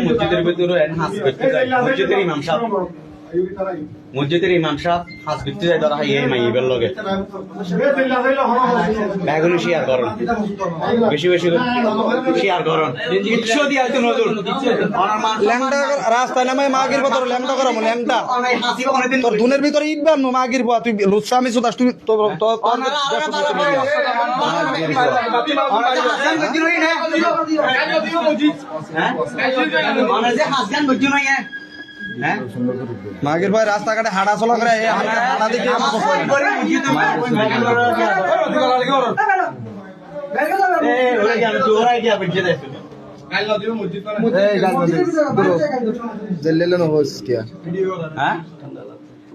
মসজিদের ভিতরে মসজিদের ইমাম সাহেব মসজিদের ইমাম সাহেব হাজ করতে যায় ধরা এই মাইবের লগে ব্যাগুলো শেয়ার করুন বেশি বেশি শেয়ার করুন কিচ্ছু দিয়ে হয়তো নজর ল্যাংটা রাস্তায় নামে মাগির কথা ল্যাংটা করাবো ল্যাংটা তোর দুনের ভিতরে ইট বানো মাগির পা তুই লুচ্ছা আমি সুদাস তুই মাগির ভাই রাস্তাঘাটে হাঁটা চলা করে হাঁটা দেখে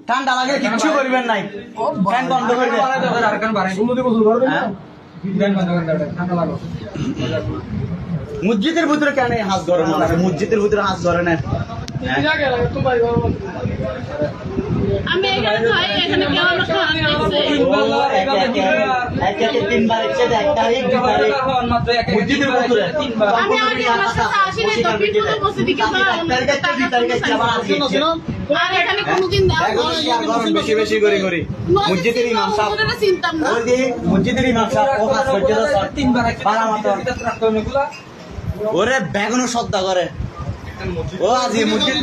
ঠান্ডা লাগে কিচ্ছু করবেন নাই ফ্যান বন্ধ করে মসজিদের ভিতরে কেন হাত ধরে না মসজিদের ভিতরে হাত ধরে না আমি এখানে খাই এখানে কেউ আমার তিনবার আমি আগে আমার সাথে আসিনি তো বিদ্যুৎ উপস্থিতি আর এখানে কোনোদিন বেশি বেশি করে করি মসজিদের ইমাম সাহেব চিন্তাম না মসজিদের ইমাম সাহেব ও কাজ করছে ওরে ব্যাগুনো শ্রদ্ধা করে ও আজি মসজিদ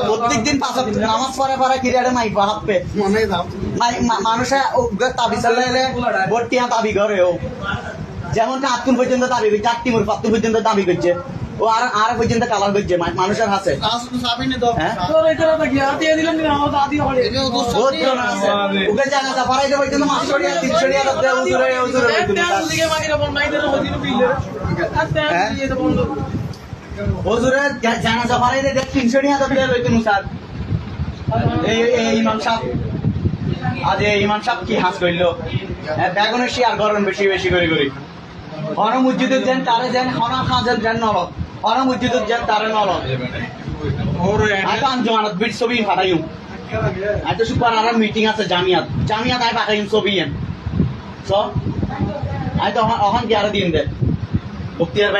প্রত্যেকদিন নামাজ পড়ে পড়ে কিরাড়ে মাইক বাহাপে মানুষে তাবি চালাইলে বর্তিয়া দাবি করে ও যেমন আত্মুন পর্যন্ত দাবি করছে 8 পাত্তুন পর্যন্ত দাবি করছে ও আর পর্যন্ত কালার করছে মানুষের হাতে ওকে জানাজা পড়াইতে পর্যন্ত 500 ওজুরে জানাজা পড়াইতে 300 টাকা দিয়ে লইতেন স্যার এই ইমাম সাহেব আজ এই ইমাম সাহেব কি হাস কইলো বেগুনের শেয়ার গরম বেশি বেশি করে করি হন মসজিদের যেন তারে যেন হন খাজের যেন নল হন মসজিদের যেন তারে নল আইতো আঞ্জমানত বিট ছবি পাঠাইম আইতো সুপার আর মিটিং আছে জামিয়াত আই পাঠাইম ছবি এন সব আইতো অহন কি আর দিন দে বক্তিয়ার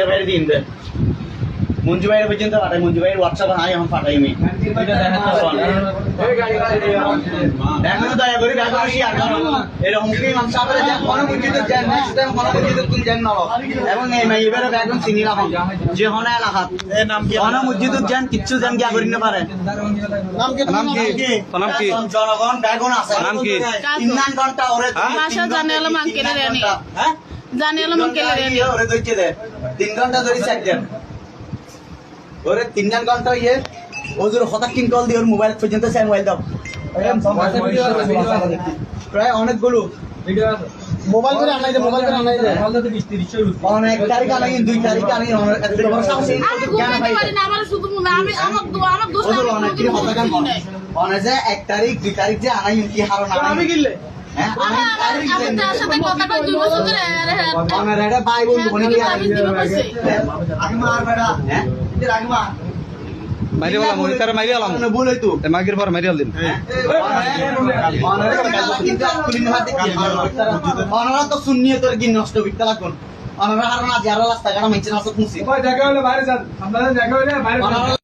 ভাইয়ের দিন দে মঞ্জু ভাইয়ের পর্যন্ত পাঠাই মঞ্জু ভাইয়ের হোয়াটসঅ্যাপ আই এখন পাঠাইমি এখনো দয়া করি ব্যাপার শেয়ার করো এরকম কি ইমাম সাহেবের যে কোন মসজিদের যেন নেক্সট টাইম কোন মসজিদের তুমি যেন নাও এবং এই মাইবের ব্যাকগ্রাউন্ড চিনি রাখো যে হনা এলাকাত এই নাম কি কোন মসজিদের যেন কিচ্ছু যেন গিয়া করি না পারে নাম কি জনগণ ব্যাকগ্রাউন্ড আছে নাম কি 3 ঘন্টা ওরে ভাষা জানে হলো মাঙ্কেলে রেনি হ্যাঁ জানে হলো মাঙ্কেলে রেনি ওরে দইতে দে 3 ঘন্টা ধরে চেক দেন ওরে 3 ঘন্টা ইয়ে ওজুর হঠাৎ কিন কল দিয়ে ওর মোবাইল পর্যন্ত চাই মোবাইল দাও প্রায় অনেকগুলো মোবাইল করে আনাই দে অনেক তারিখ আনাই 2 তারিখ আনাই আমার শুধু আমি আমার দোস্ত অনেক কি হতা গান অনেক যে 1 তারিখ 2 তারিখ যে আনাই কি হারো না আমি গিললে হ্যাঁ আমি তার সাথে কথা কই 2 বছর ধরে আমার এটা ভাই বন্ধু বনে কি আমি মার বেড়া হ্যাঁ এর আগে মা মাইরে বলা মনি তার মাইরে আলাম না বলে তো মাগির পর মাইরে আলদিন অনারা তো সুন্নিয়ত তোর কি নষ্ট বিকতা লাগুন অনারা হারনা যারা রাস্তা গাড়া মাইছে না সব মুসি দেখা হলে বাইরে যান আপনারা দেখা হলে বাইরে